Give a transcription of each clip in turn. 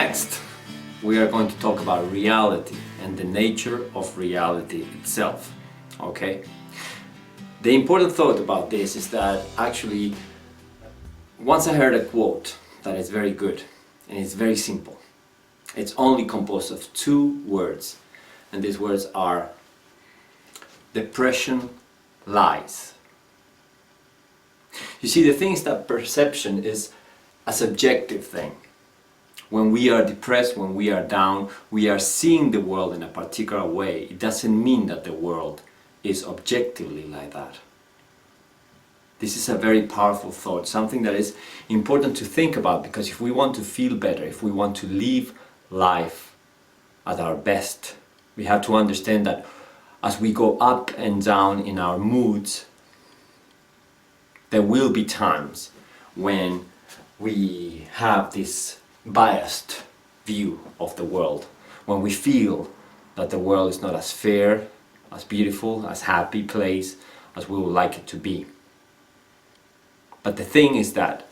Next, we are going to talk about reality and the nature of reality itself. Okay? The important thought about this is that actually, once I heard a quote that is very good and it's very simple. It's only composed of two words, and these words are: depression lies. You see, the thing is that perception is a subjective thing. When we are depressed, when we are down, we are seeing the world in a particular way. It doesn't mean that the world is objectively like that. This is a very powerful thought, something that is important to think about, because if we want to feel better, if we want to live life at our best, we have to understand that as we go up and down in our moods, there will be times when we have this biased view of the world, when we feel that the world is not as fair, as beautiful, as happy place as we would like it to be. But the thing is that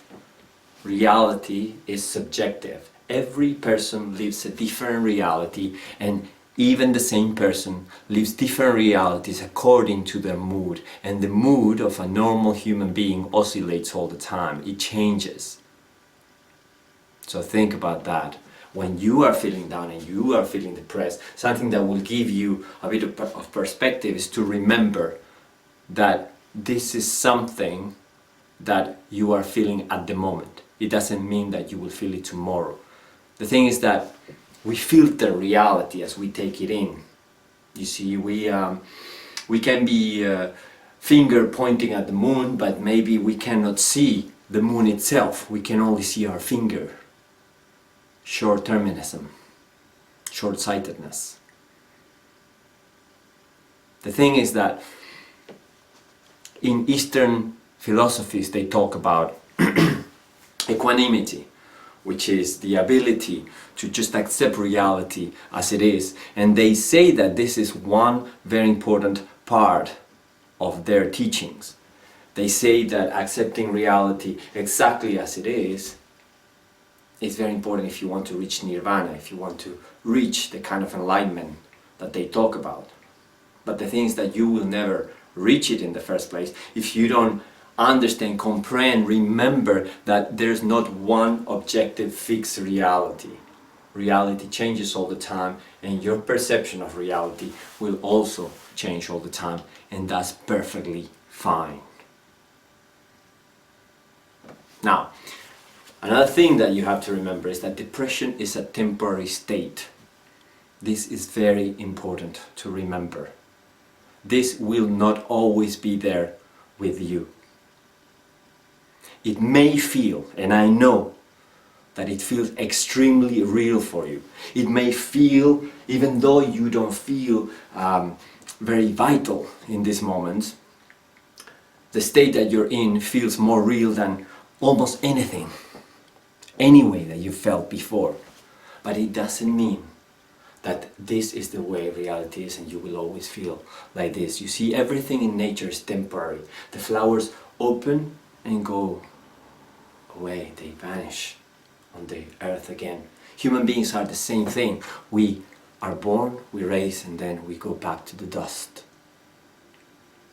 reality is subjective. Every person lives a different reality, and even the same person lives different realities according to their mood. And the mood of a normal human being oscillates all the time. It changes. So think about that. When you are feeling down and you are feeling depressed, something that will give you a bit of perspective is to remember that this is something that you are feeling at the moment. It doesn't mean that you will feel it tomorrow. The thing is that we filter reality as we take it in. You see, we can be finger pointing at the moon, but maybe we cannot see the moon itself. We can only see our finger. Short-termism, short-sightedness. The thing is that in Eastern philosophies they talk about equanimity, which is the ability to just accept reality as it is. And they say that this is one very important part of their teachings. They say that accepting reality exactly as it is very important if you want to reach nirvana, if you want to reach the kind of enlightenment that they talk about. But the thing is that you will never reach it in the first place if you don't understand, comprehend, remember that there's not one objective fixed reality. Reality changes all the time, and your perception of reality will also change all the time, and that's perfectly fine. Now, another thing that you have to remember is that depression is a temporary state. This is very important to remember. This will not always be there with you. It may feel, and I know that it feels extremely real for you. It may feel, even though you don't feel very vital in this moment, the state that you're in feels more real than almost anything, any way that you felt before. But it doesn't mean that this is the way reality is and you will always feel like this. You see, everything in nature is temporary. The flowers open and go away, they vanish on the earth again. Human beings are the same thing. We are born, we raise, and then we go back to the dust.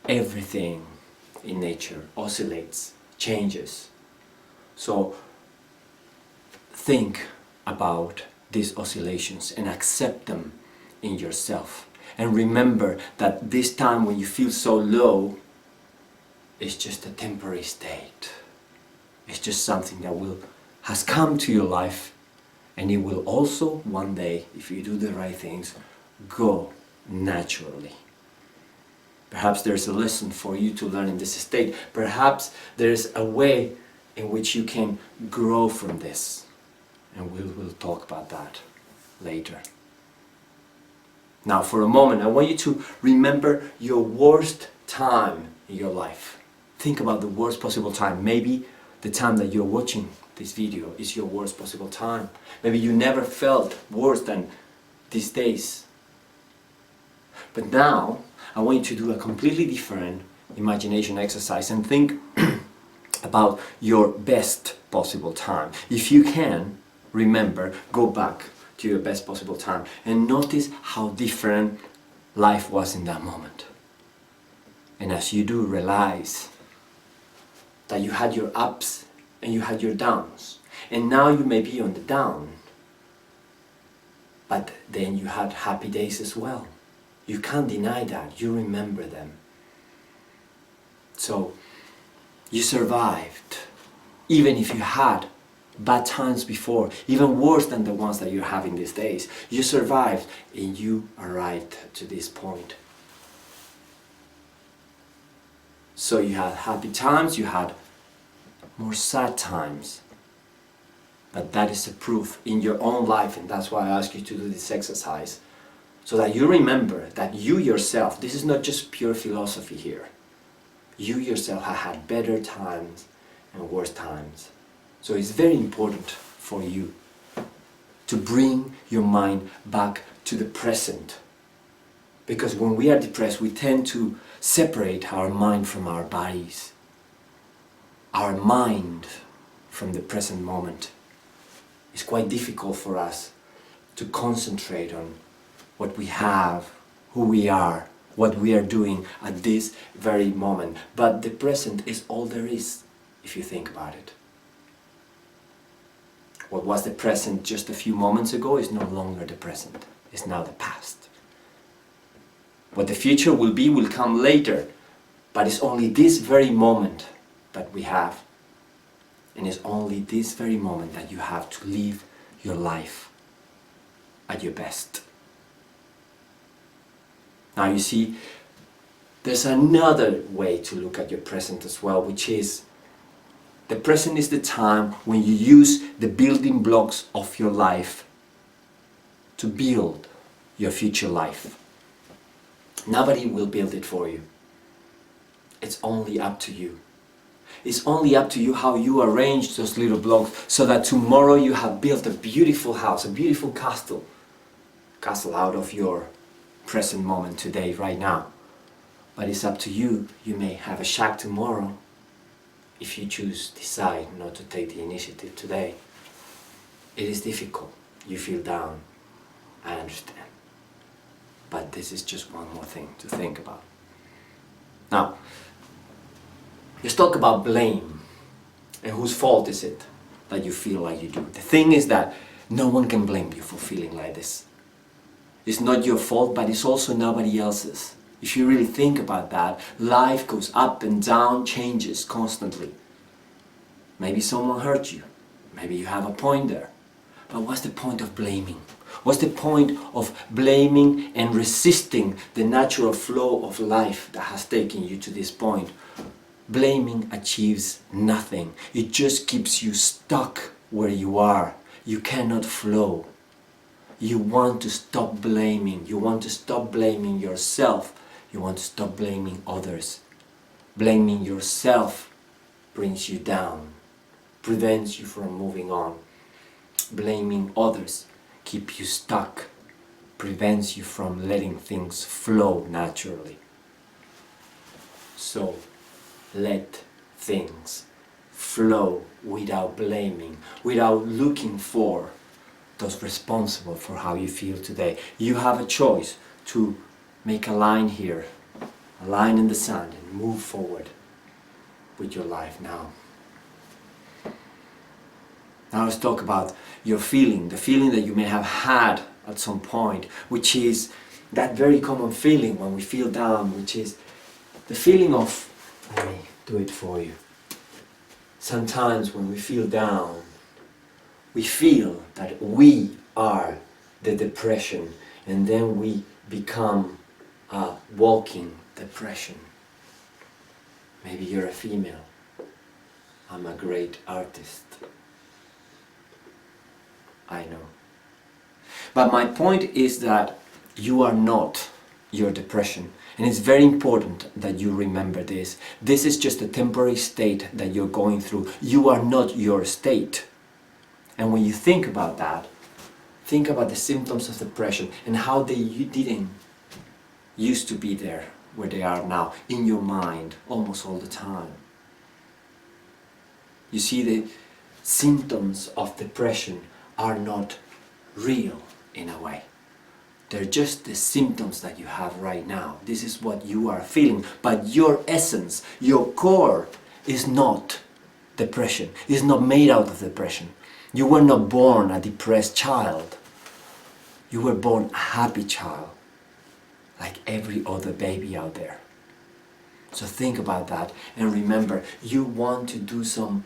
Everything in nature oscillates, changes. So think about these oscillations and accept them in yourself. And remember that this time when you feel so low, it's just a temporary state. It's just something that has come to your life, and it will also one day, if you do the right things, go naturally. Perhaps there's a lesson for you to learn in this state. Perhaps there's a way in which you can grow from this, and we'll talk about that later. Now, for a moment, I want you to remember your worst time in your life. Think about the worst possible time. Maybe the time that you're watching this video is your worst possible time. Maybe you never felt worse than these days. But now, I want you to do a completely different imagination exercise and think about your best possible time. If you can, remember, go back to your best possible time and notice how different life was in that moment. And as you do, realize that you had your ups and you had your downs. And now you may be on the down, but then you had happy days as well. You can't deny that. You remember them. So you survived, even if you had bad times before, even worse than the ones that you're having these days. You survived and you arrived to this point. So you had happy times, you had more sad times. But that is a proof in your own life, and that's why I ask you to do this exercise. So that you remember that you yourself, this is not just pure philosophy here. You yourself have had better times and worse times. So it's very important for you to bring your mind back to the present. Because when we are depressed, we tend to separate our mind from our bodies. Our mind from the present moment. It's quite difficult for us to concentrate on what we have, who we are, what we are doing at this very moment. But the present is all there is, if you think about it. What was the present just a few moments ago is no longer the present. It's now the past. What the future will be will come later, but it's only this very moment that we have. And it's only this very moment that you have to live your life at your best. Now you see, there's another way to look at your present as well, which is the present is the time when you use the building blocks of your life to build your future life. Nobody will build it for you. It's only up to you. It's only up to you how you arrange those little blocks so that tomorrow you have built a beautiful house, a beautiful castle out of your present moment today, right now. But it's up to you. You may have a shack tomorrow if you decide not to take the initiative today. It is difficult. You feel down. I understand. But this is just one more thing to think about. Now, let's talk about blame. And whose fault is it that you feel like you do? The thing is that no one can blame you for feeling like this. It's not your fault, but it's also nobody else's. If you really think about that, life goes up and down, changes constantly. Maybe someone hurt you. Maybe you have a point there. But what's the point of blaming? What's the point of blaming and resisting the natural flow of life that has taken you to this point? Blaming achieves nothing. It just keeps you stuck where you are. You cannot flow. You want to stop blaming. You want to stop blaming yourself. You want to stop blaming others. Blaming yourself brings you down, prevents you from moving on. Blaming others keeps you stuck, prevents you from letting things flow naturally. So, let things flow without blaming, without looking for those responsible for how you feel today. You have a choice to make a line here, a line in the sand, and move forward with your life now. Now let's talk about your feeling, the feeling that you may have had at some point, which is that very common feeling when we feel down, which is the feeling of, let me do it for you. Sometimes when we feel down, we feel that we are the depression, and then we become a walking depression. Maybe you're a female. I'm a great artist. I know. But my point is that you are not your depression. And it's very important that you remember this. This is just a temporary state that you're going through. You are not your state. And when you think about that, think about the symptoms of depression and how they didn't used to be there where they are now, in your mind, almost all the time. You see, the symptoms of depression are not real in a way. They're just the symptoms that you have right now. This is what you are feeling, but your essence, your core is not depression. It's not made out of depression. You were not born a depressed child. You were born a happy child, like every other baby out there. So think about that and remember, you want to do some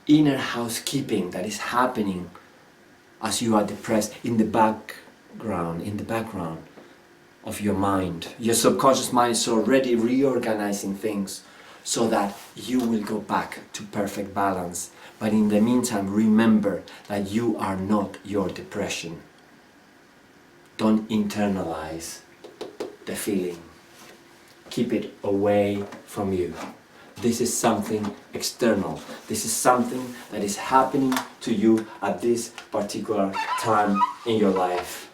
inner housekeeping that is happening as you are depressed in the background of your mind. Your subconscious mind is already reorganizing things so that you will go back to perfect balance. But in the meantime, remember that you are not your depression. Don't internalize the feeling. Keep it away from you. This is something external. This is something that is happening to you at this particular time in your life.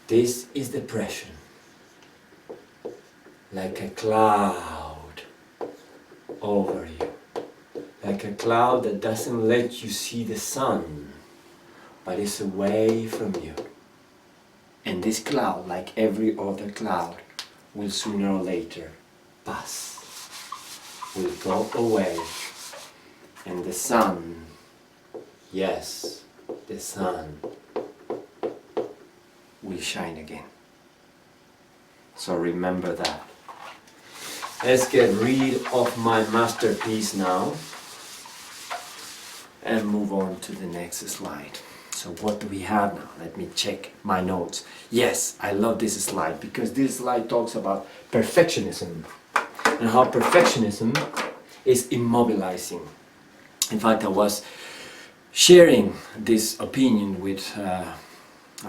This is depression. Like a cloud over you. Like a cloud that doesn't let you see the sun, but is away from you. And this cloud, like every other cloud, will sooner or later pass, will go away, and the sun, yes, the sun will shine again. So remember that. Let's get rid of my masterpiece now and move on to the next slide. So what do we have now? Let me check my notes. Yes, I love this slide because this slide talks about perfectionism and how perfectionism is immobilizing. In fact, I was sharing this opinion with a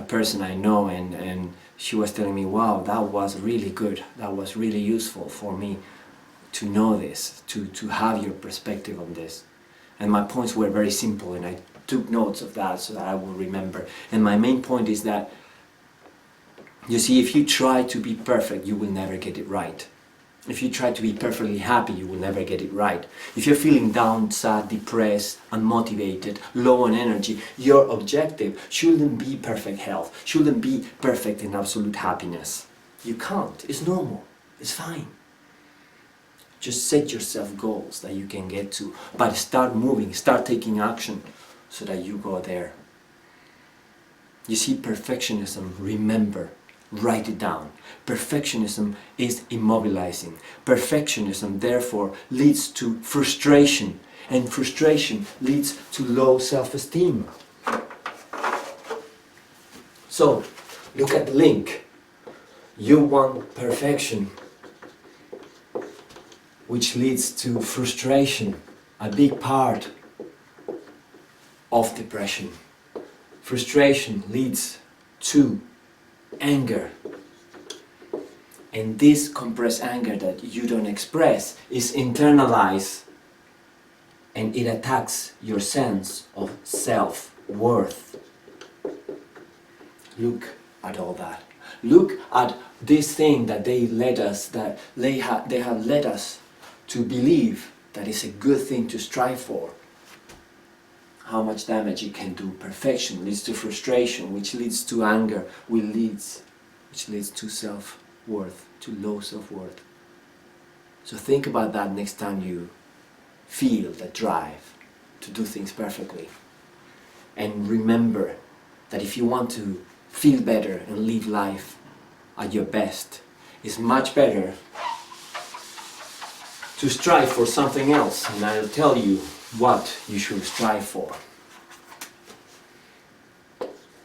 person I know, and she was telling me, wow, that was really good. That was really useful for me to know this, to have your perspective on this. And my points were very simple, and I took notes of that so that I will remember. And my main point is that, you see, if you try to be perfect, you will never get it right. If you try to be perfectly happy, you will never get it right. If you're feeling down, sad, depressed, unmotivated, low on energy, your objective shouldn't be perfect health, shouldn't be perfect in absolute happiness. You can't. It's normal. It's fine. Just set yourself goals that you can get to, but start moving, start taking action so that you go there. You see, perfectionism, remember, write it down. Perfectionism is immobilizing. Perfectionism, therefore, leads to frustration, and frustration leads to low self-esteem. So, look at the link. You want perfection, which leads to frustration, a big part of depression. Frustration leads to anger. And this compressed anger that you don't express is internalized, and it attacks your sense of self-worth. Look at all that. Look at this thing that they have led us to believe that is a good thing to strive for. How much damage it can do. Perfection leads to frustration, which leads to anger, which leads to self-worth, to low self-worth. So think about that next time you feel that drive to do things perfectly. And remember that if you want to feel better and live life at your best, it's much better to strive for something else, and I'll tell you what you should strive for.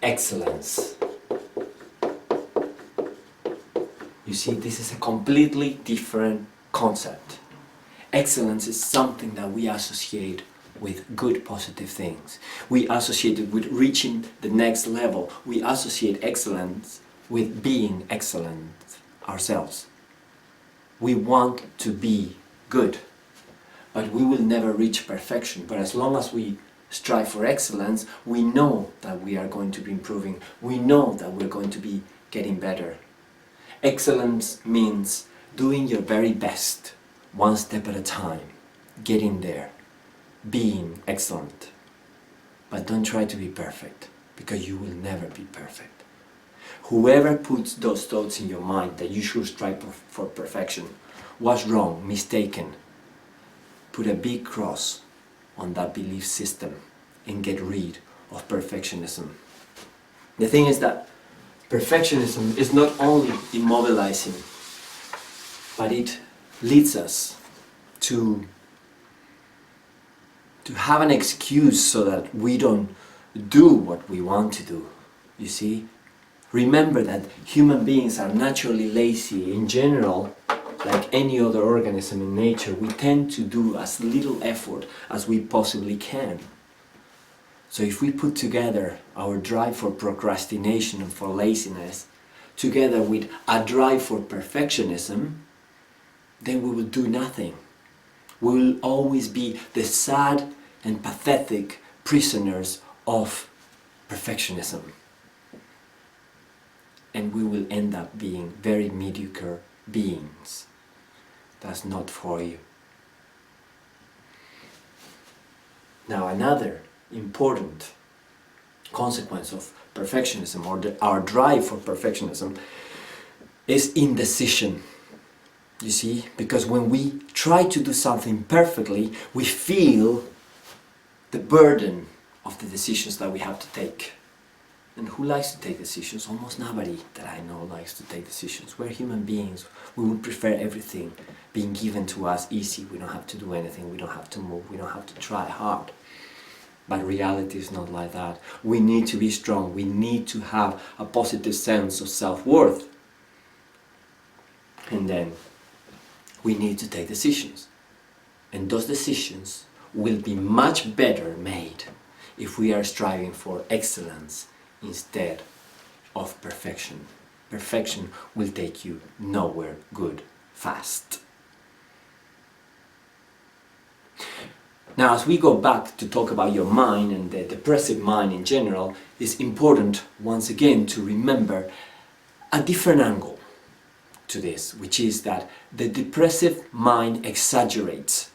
Excellence. You see, this is a completely different concept. Excellence is something that we associate with good, positive things. We associate it with reaching the next level. We associate excellence with being excellent ourselves. We want to be good, but we will never reach perfection. But as long as we strive for excellence, we know that we are going to be improving. We know that we're going to be getting better. Excellence means doing your very best, one step at a time, getting there, being excellent. But don't try to be perfect, because you will never be perfect. Whoever puts those thoughts in your mind that you should strive for perfection was wrong, mistaken. Put a big cross on that belief system and get rid of perfectionism. The thing is that perfectionism is not only immobilizing, but it leads us to have an excuse so that we don't do what we want to do. You see? Remember that human beings are naturally lazy. In general, like any other organism in nature, we tend to do as little effort as we possibly can. So if we put together our drive for procrastination and for laziness, together with a drive for perfectionism, then we will do nothing. We will always be the sad and pathetic prisoners of perfectionism. And we will end up being very mediocre beings. That's not for you. Now, another important consequence of perfectionism, or our drive for perfectionism, is indecision. You see, because when we try to do something perfectly, we feel the burden of the decisions that we have to take. And who likes to take decisions? Almost nobody that I know likes to take decisions. We're human beings. We would prefer everything being given to us easy. We don't have to do anything. We don't have to move. We don't have to try hard. But reality is not like that. We need to be strong. We need to have a positive sense of self-worth. And then we need to take decisions. And those decisions will be much better made if we are striving for excellence instead of perfection. Perfection will take you nowhere good fast. Now, as we go back to talk about your mind and the depressive mind in general, it's important once again to remember a different angle to this, which is that the depressive mind exaggerates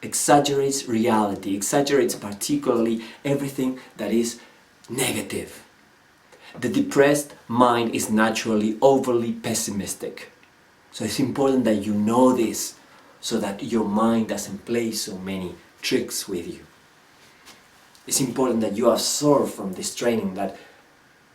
reality, exaggerates particularly everything that is negative. The depressed mind is naturally overly pessimistic. So it's important that you know this, so that your mind doesn't play so many tricks with you. It's important that you absorb from this training that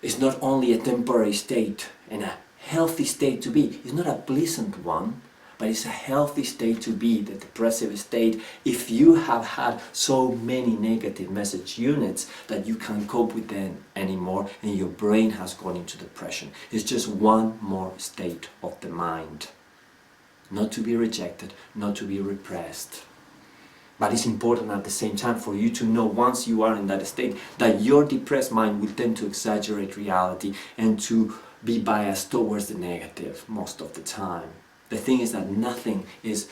it's not only a temporary state and a healthy state to be. It's not a pleasant one, but it's a healthy state to be, the depressive state, if you have had so many negative message units that you can't cope with them anymore and your brain has gone into depression. It's just one more state of the mind. Not to be rejected, not to be repressed. But it's important at the same time for you to know, once you are in that state, that your depressed mind will tend to exaggerate reality and to be biased towards the negative most of the time. The thing is that nothing is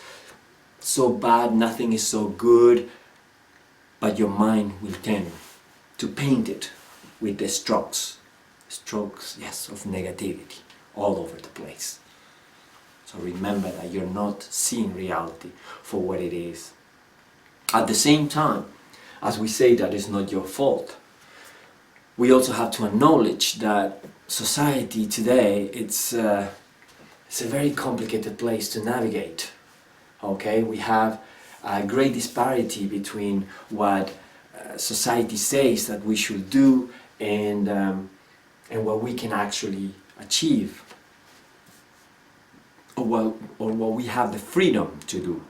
so bad, nothing is so good, but your mind will tend to paint it with the strokes, yes, of negativity all over the place. So remember that you're not seeing reality for what it is. At the same time, as we say that it's not your fault, we also have to acknowledge that society today, it's a very complicated place to navigate. Okay, we have a great disparity between what society says that we should do and what we can actually achieve, or what we have the freedom to do.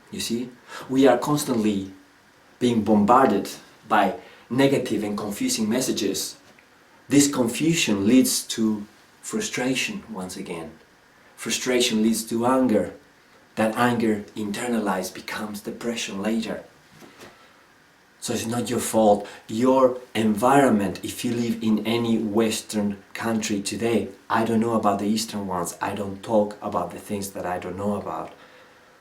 You see, we are constantly being bombarded by negative and confusing messages. This confusion leads to frustration once again. Frustration leads to anger. That anger internalized becomes depression later. So it's not your fault. Your environment, if you live in any Western country today, I don't know about the Eastern ones, I don't talk about the things that I don't know about.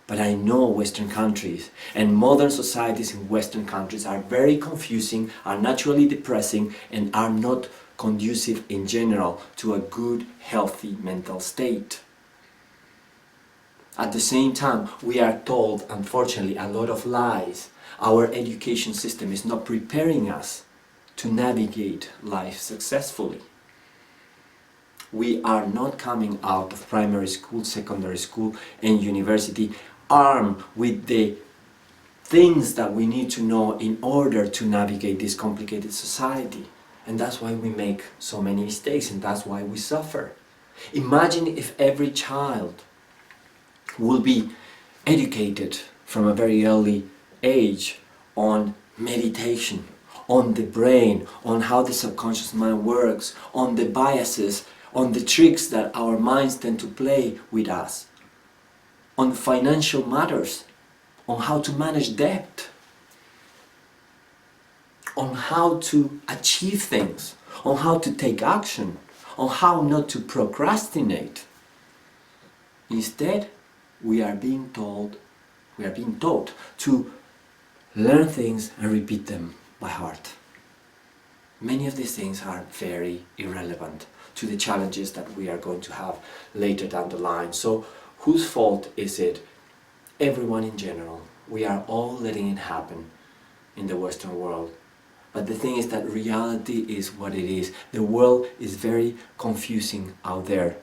But I know Western countries, and modern societies in Western countries are very confusing, are naturally depressing, and are not conducive in general to a good, healthy mental state. At the same time, we are told, unfortunately, a lot of lies. Our education system is not preparing us to navigate life successfully. We are not coming out of primary school, secondary school and university armed with the things that we need to know in order to navigate this complicated society. And that's why we make so many mistakes, and that's why we suffer. Imagine if every child will be educated from a very early age on meditation, on the brain, on how the subconscious mind works, on the biases, on the tricks that our minds tend to play with us, on financial matters, on how to manage debt, on how to achieve things, on how to take action, on how not to procrastinate. Instead, we are being taught to learn things and repeat them by heart. Many of these things are very irrelevant to the challenges that we are going to have later down the line. So whose fault is it? Everyone in general. We are all letting it happen in the Western world. But the thing is that reality is what it is. The world is very confusing out there.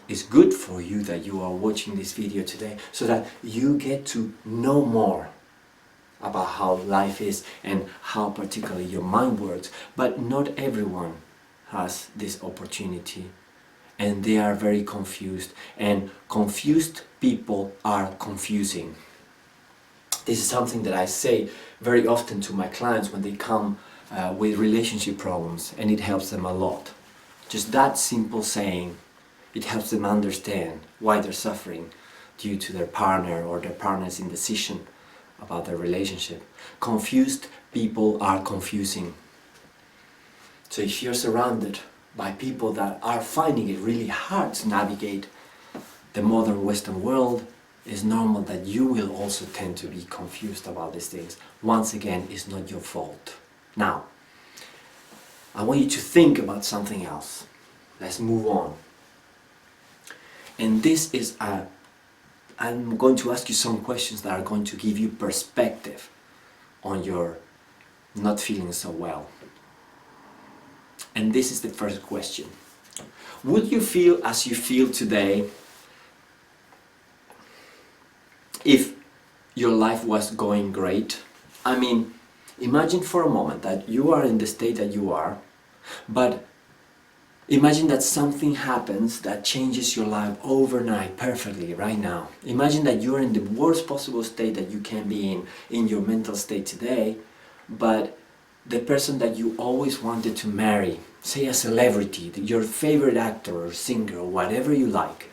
It's good for you that you are watching this video today so that you get to know more about how life is and how particularly your mind works. But not everyone has this opportunity, and they are very confused, and confused people are confusing. This is something that I say very often to my clients when they come with relationship problems, and it helps them a lot. Just that simple saying, it helps them understand why they're suffering due to their partner or their partner's indecision about their relationship. Confused people are confusing. So if you're surrounded by people that are finding it really hard to navigate the modern Western world, it's normal that you will also tend to be confused about these things. Once again, it's not your fault. Now, I want you to think about something else. Let's move on. And this is I'm going to ask you some questions that are going to give you perspective on your not feeling so well. And this is the first question. Would you feel as you feel today if your life was going great? I mean, imagine for a moment that you are in the state that you are, but imagine that something happens that changes your life overnight, perfectly, right now. Imagine that you're in the worst possible state that you can be in your mental state today, but the person that you always wanted to marry, say a celebrity, your favorite actor or singer or whatever you like,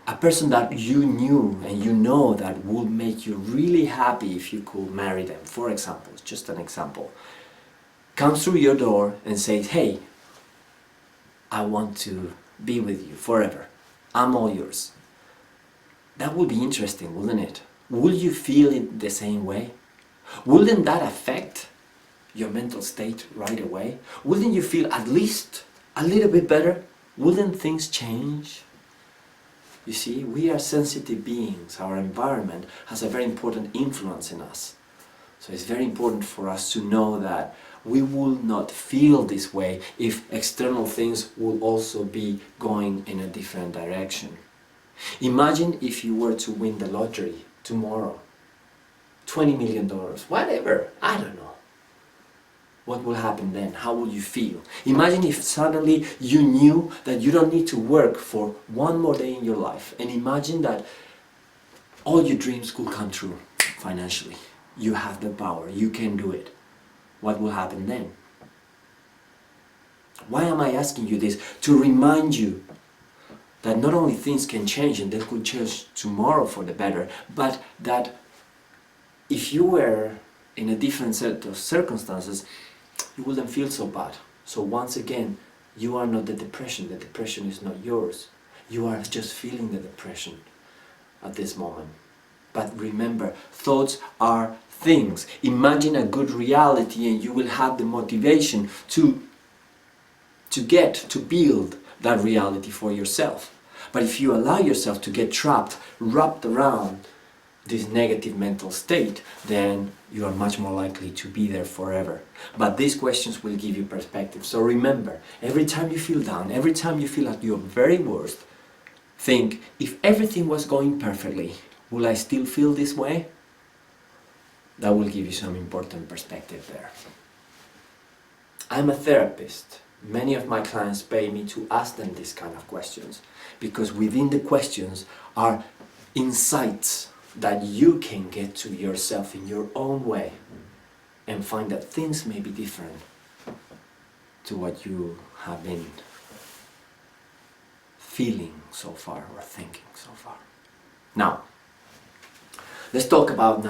a person that you knew and you know that would make you really happy if you could marry them, for example, it's just an example, comes through your door and says, hey, I want to be with you forever. I'm all yours. That would be interesting, wouldn't it? Would you feel it the same way? Wouldn't that affect your mental state right away? Wouldn't you feel at least a little bit better? Wouldn't things change? You see, we are sensitive beings. Our environment has a very important influence in us. So it's very important for us to know that we will not feel this way if external things will also be going in a different direction. Imagine if you were to win the lottery tomorrow. $20 million, whatever, I don't know. What will happen then? How will you feel? Imagine if suddenly you knew that you don't need to work for one more day in your life, and imagine that all your dreams could come true financially. You have the power, you can do it. What will happen then? Why am I asking you this? To remind you that not only things can change, and they could change tomorrow for the better, but that if you were in a different set of circumstances, you wouldn't feel so bad. So once again, you are not the depression is not yours. You are just feeling the depression at this moment. But remember, thoughts are things. Imagine a good reality and you will have the motivation to build that reality for yourself. But if you allow yourself to get trapped, wrapped around this negative mental state, then you are much more likely to be there forever. But these questions will give you perspective. So remember, every time you feel down, every time you feel at your very worst, think, if everything was going perfectly, will I still feel this way? That will give you some important perspective there. I'm a therapist. Many of my clients pay me to ask them these kind of questions, because within the questions are insights that you can get to yourself in your own way and find that things may be different to what you have been feeling so far or thinking so far. Now, let's talk about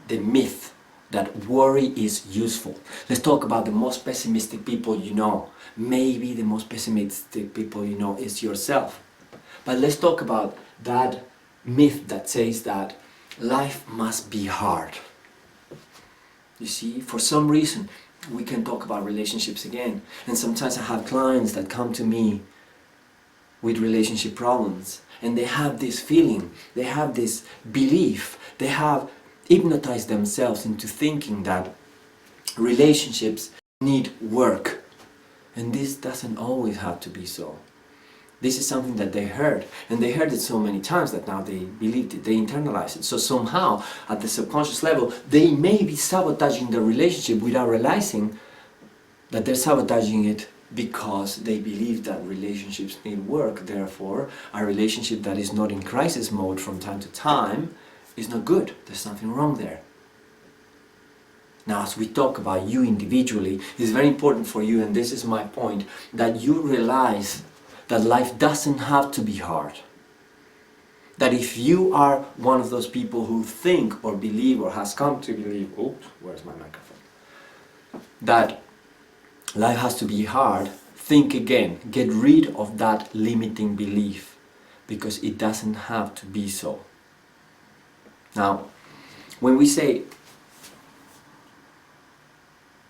the myth that worry is useful. Let's talk about the most pessimistic people you know. Maybe the most pessimistic people you know is yourself. But let's talk about that myth that says that life must be hard. You see, for some reason, we can talk about relationships again. And sometimes I have clients that come to me with relationship problems, and they have this feeling, they have this belief, they have hypnotized themselves into thinking that relationships need work. And this doesn't always have to be so. This is something that they heard, and they heard it so many times that now they believed it, they internalized it. So somehow, at the subconscious level, they may be sabotaging the relationship without realizing that they're sabotaging it because they believe that relationships need work. Therefore, a relationship that is not in crisis mode from time to time is not good. There's something wrong there. Now, as we talk about you individually, it's very important for you, and this is my point, that you realize that life doesn't have to be hard. That if you are one of those people who think or believe or has come to believe, oops, where's my microphone? That life has to be hard, think again. Get rid of that limiting belief, because it doesn't have to be so. Now, when we say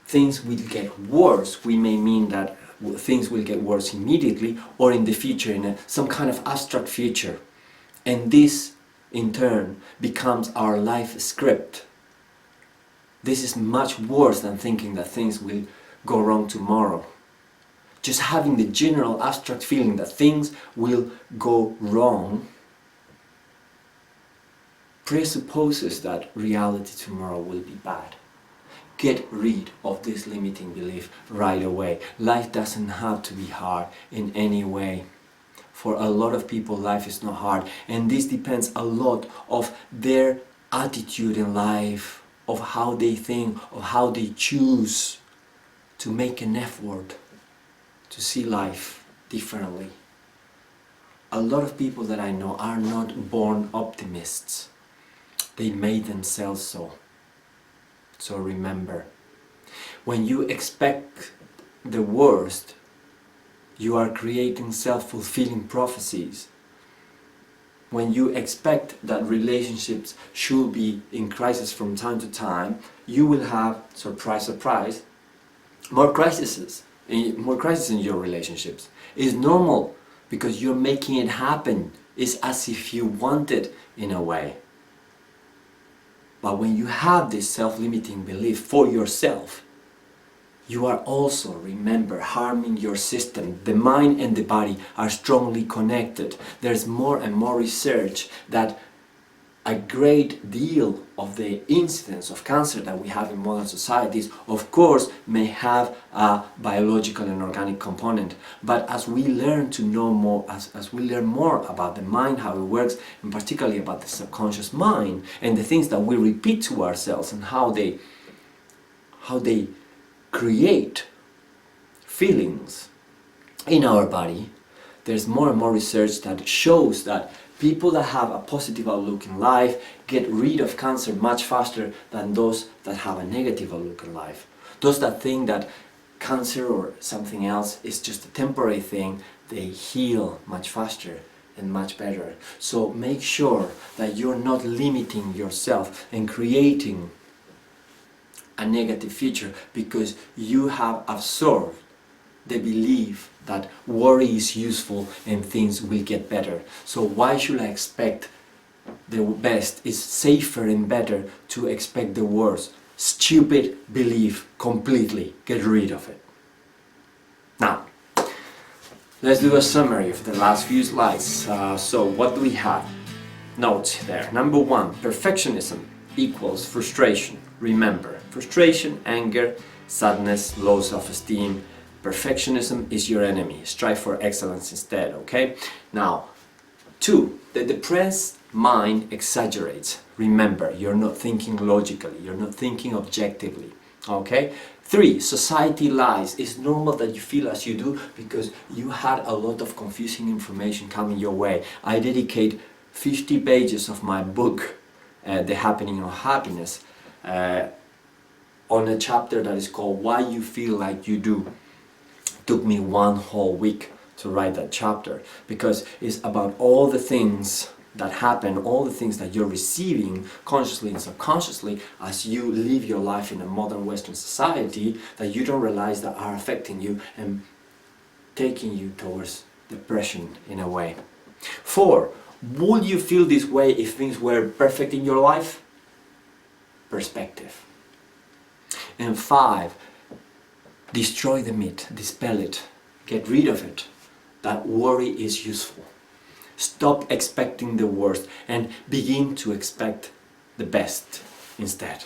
things will get worse, we may mean that things will get worse immediately or in the future, in some kind of abstract future. And this, in turn, becomes our life script. This is much worse than thinking that things will go wrong tomorrow. Just having the general abstract feeling that things will go wrong presupposes that reality tomorrow will be bad. Get rid of this limiting belief right away. Life doesn't have to be hard in any way. For a lot of people, life is not hard, and this depends a lot of their attitude in life, of how they think, of how they choose to make an effort to see life differently. A lot of people that I know are not born optimists. They made themselves so. So remember, when you expect the worst, you are creating self-fulfilling prophecies. When you expect that relationships should be in crisis from time to time, you will have, surprise, surprise, more crises in your relationships. It's normal, because you're making it happen. It's as if you want it in a way. But when you have this self-limiting belief for yourself, you are also, remember, harming your system. The mind and the body are strongly connected. There's more and more research that a great deal of the incidence of cancer that we have in modern societies, of course, may have a biological and organic component. But as we learn to know more, as we learn more about the mind, how it works, and particularly about the subconscious mind, and the things that we repeat to ourselves and how they create feelings in our body, there's more and more research that shows that people that have a positive outlook in life get rid of cancer much faster than those that have a negative outlook in life. Those that think that cancer or something else is just a temporary thing, they heal much faster and much better. So make sure that you're not limiting yourself and creating a negative future because you have absorbed the belief that worry is useful and things will get better. So why should I expect the best? It's safer and better to expect the worst. Stupid belief completely. Get rid of it. Now, let's do a summary of the last few slides. So what do we have? Notes there. Number 1, perfectionism equals frustration. Remember, frustration, anger, sadness, low self-esteem. Perfectionism is your enemy. Strive for excellence instead, okay? Now, 2, the depressed mind exaggerates. Remember, you're not thinking logically, you're not thinking objectively, okay? 3, society lies. It's normal that you feel as you do because you had a lot of confusing information coming your way. I dedicate 50 pages of my book, The Happening of Happiness, on a chapter that is called Why You Feel Like You Do. It took me 1 whole week to write that chapter because it's about all the things that happen, all the things that you're receiving consciously and subconsciously as you live your life in a modern Western society that you don't realize that are affecting you and taking you towards depression in a way. 4, would you feel this way if things were perfect in your life? Perspective. And 5, destroy the myth, dispel it, get rid of it, that worry is useful. Stop expecting the worst and begin to expect the best instead.